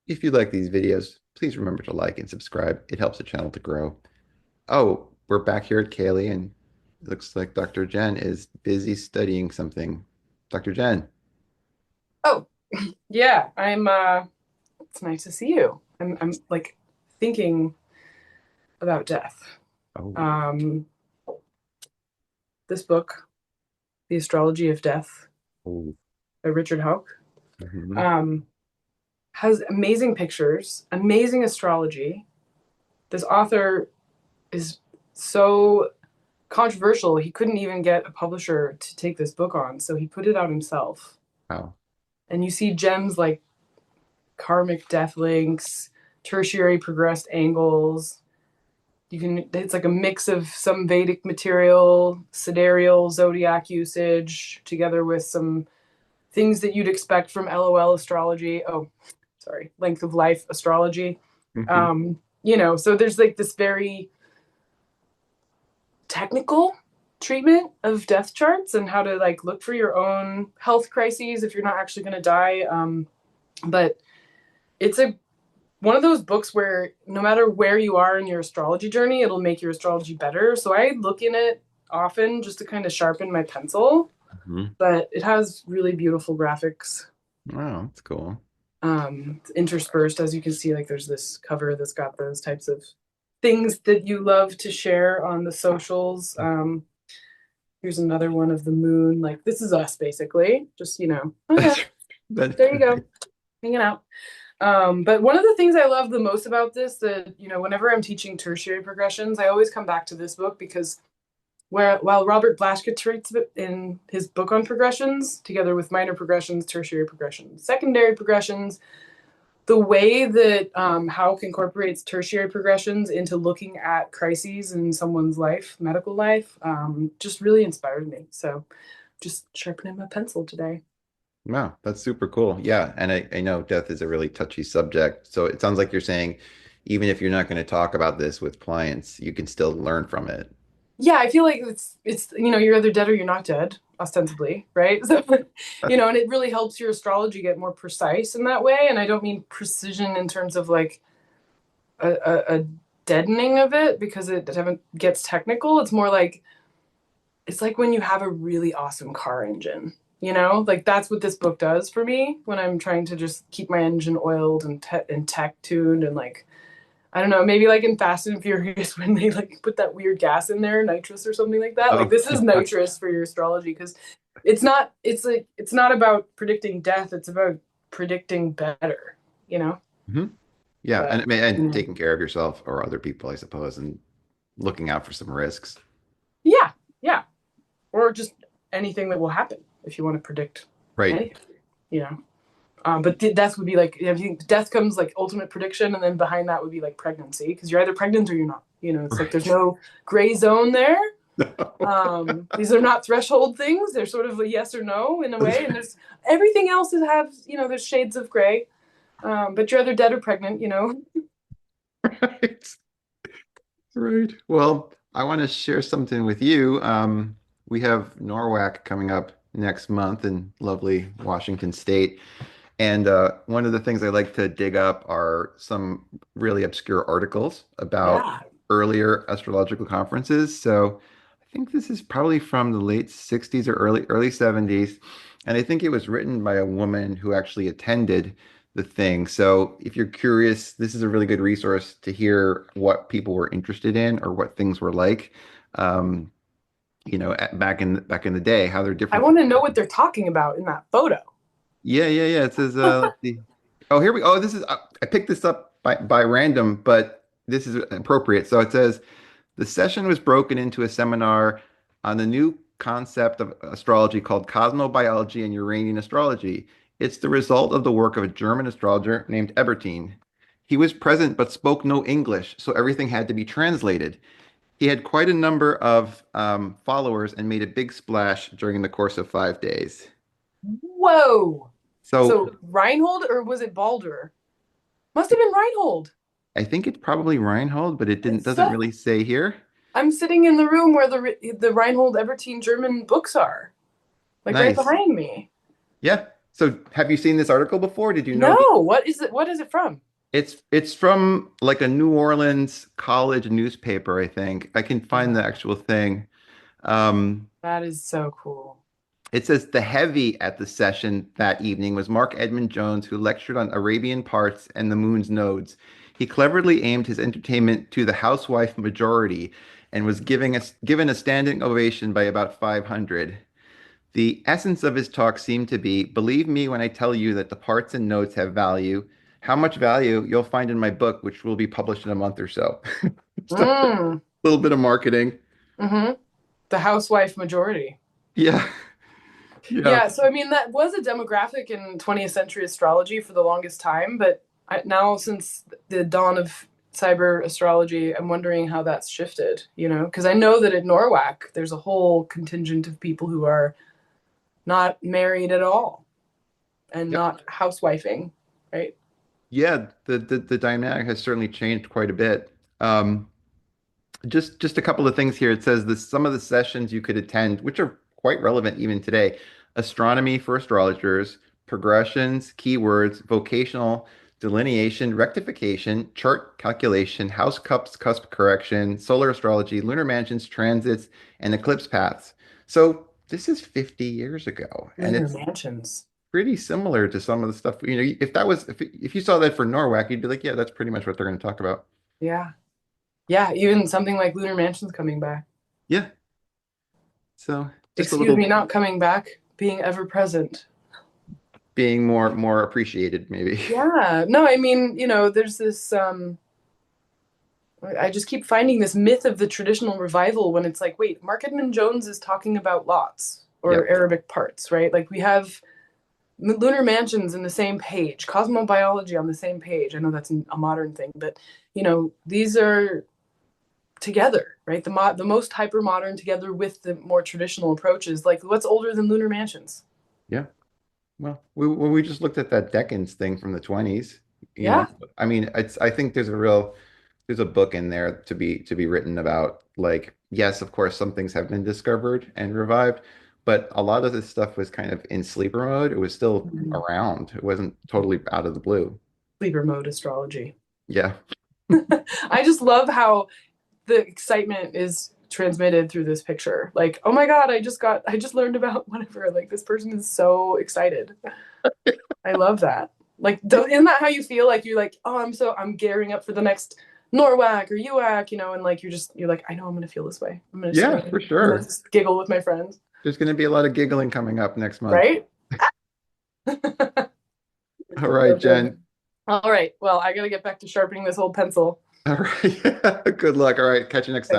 If you like these videos, please remember to like and subscribe. It helps the channel to grow. Oh, we're back here at Kaylee, and it looks like Dr. Jen is busy studying something. Dr. Jen. Oh, yeah, it's nice to see you. I'm like thinking about death. Oh, Um this book, The Astrology of Death oh. by Richard Houck, Mhm. um has amazing pictures, amazing astrology. This author is so controversial. He couldn't even get a publisher to take this book on, so he put it out himself. Wow. And you see gems like karmic death links, tertiary progressed angles. It's like a mix of some Vedic material, sidereal zodiac usage, together with some things that you'd expect from LOL astrology. Oh, sorry, length of life astrology. Mhm. So there's like this very technical treatment of death charts and how to like look for your own health crises if you're not actually going to die. But it's a one of those books where no matter where you are in your astrology journey, it'll make your astrology better. So I look in it often just to kind of sharpen my pencil, Mhm. but it has really beautiful graphics. Wow, that's cool. Interspersed, as you can see, like there's this cover that's got those types of things that you love to share on the socials. Here's another one of the moon. Like this is us basically. Just oh yeah, That's there you go, great. hanging out. But one of the things I love the most about this, that whenever I'm teaching tertiary progressions, I always come back to this book because while Robert Blaschke treats it in his book on progressions, together with minor progressions, tertiary progressions, secondary progressions, the way that Houck incorporates tertiary progressions into looking at crises in someone's life, medical life, just really inspired me. So just sharpening my pencil today. Wow, that's super cool. Yeah, and I know death is a really touchy subject. So it sounds like you're saying even if you're not going to talk about this with clients, you can still learn from it. Yeah, I feel like it's you're either dead or you're not dead, ostensibly, right? So and it really helps your astrology get more precise in that way. And I don't mean precision in terms of like a deadening of it because it gets technical. It's more like it's like when you have a really awesome car engine. Like that's what this book does for me when I'm trying to just keep my engine oiled and tech tuned and like I don't know, maybe like in Fast and Furious when they like put that weird gas in there, nitrous or something like that. Like Oh, this is yeah. nitrous for your astrology because it's not about predicting death, it's about predicting better, you know? Mhm. Yeah, and But I mean, and yeah. taking care of yourself or other people, I suppose, and looking out for some risks. Yeah, yeah. Or just anything that will happen if you want to predict Right. anything, you know. But death would be like I think death comes like ultimate prediction, and then behind that would be like pregnancy because you're either pregnant or you're not. It's like there's Right. no gray zone there. No. These are not threshold things. They're sort of a yes or no in a That's way, and there's everything else that have there's shades of gray. But you're either dead or pregnant. right. Right. Well, I want to share something with you. We have NORWAC coming up next month in lovely Washington State. And one of the things I like to dig up are some really obscure articles about Yeah. earlier astrological conferences. So I think this is probably from the late 60s or early 70s. And I think it was written by a woman who actually attended the thing. So if you're curious, this is a really good resource to hear what people were interested in or what things were like. Um, back in the day, how they're I different from. want to know what they're talking about in that photo. Yeah, yeah, yeah. It says, let's see. Oh, here we. Oh, this is. I picked this up by random, but this is appropriate. So it says the session was broken into a seminar on the new concept of astrology called cosmobiology and Uranian astrology. It's the result of the work of a German astrologer named Ebertin. He was present but spoke no English, so everything had to be translated. He had quite a number of followers and made a big splash during the course of 5 days. Whoa. So So Reinhold or was it Balder? Must have been Reinhold. I think it's probably Reinhold, but it didn't It's doesn't so. really say here. I'm sitting in the room where the Reinhold Ebertin German books are, like right Nice. behind me. Yeah. So have you seen this article before? Did you know the No, what is it? What is it from? it's from like a New Orleans college newspaper, I think. I can find the Wow, actual thing. Um, that is so cool. it says the heavy at the session that evening was Marc Edmund Jones, who lectured on Arabian parts and the moon's nodes. He cleverly aimed his entertainment to the housewife majority and was given a standing ovation by about 500. The essence of his talk seemed to be, believe me when I tell you that the parts and notes have value. How much value you'll find in my book, which will be published in a month or so. So, a Mm, little bit of marketing. hmm. The housewife majority. Yeah. Yeah. Yeah, so I mean that was a demographic in 20th century astrology for the longest time, but now since the dawn of cyber astrology, I'm wondering how that's shifted, because I know that at Norwalk there's a whole contingent of people who are not married at all and Yep. not housewifing, right? Yeah, the dynamic has certainly changed quite a bit. Um, just a couple of things here. It says this some of the sessions you could attend, which are quite relevant even today. Astronomy for astrologers, progressions, keywords, vocational, delineation, rectification, chart calculation, house cups, cusp correction, solar astrology, lunar mansions, transits, and eclipse paths. So this is 50 years ago, and Lunar it's mansions. pretty similar to some of the stuff. If you saw that for Norwalk, you'd be like, yeah, that's pretty much what they're going to talk about. Yeah. Yeah, even something like lunar mansions coming back. Yeah. So just a Excuse little me, not coming back, being ever present. being more appreciated, maybe. Yeah. No, I mean, there's this I just keep finding this myth of the traditional revival when it's like, wait, Mark Edmund Jones is talking about lots or Yep. Arabic parts, right? Like we have lunar mansions in the same page, cosmobiology on the same page. I know that's a modern thing, but these are together, right? The most hyper modern together with the more traditional approaches. Like what's older than lunar mansions? Yeah. Well, we just looked at that Decans thing from the 20s, you know. Yeah. I mean, I think there's a book in there to be written about like, yes, of course, some things have been discovered and revived, but a lot of this stuff was kind of in sleeper mode. It was still Mhm. around. It wasn't totally out of the blue. Sleeper mode astrology. Yeah. I just love how the excitement is transmitted through this picture. Like, oh my God, I just learned about whatever. Like, this person is so excited. I love that. Like, isn't that how you feel? Like, you're like, oh, I'm gearing up for the next Norwalk or UAC, and like, you're like, I know I'm going to feel this way. I'm going to sit Yeah, here for and sure. just giggle with my friends. There's going to be a lot of giggling coming up next month. Right? All right, So good. Jen. All right. Well, I got to get back to sharpening this old pencil. All right. Good luck. All right. Catch you next time.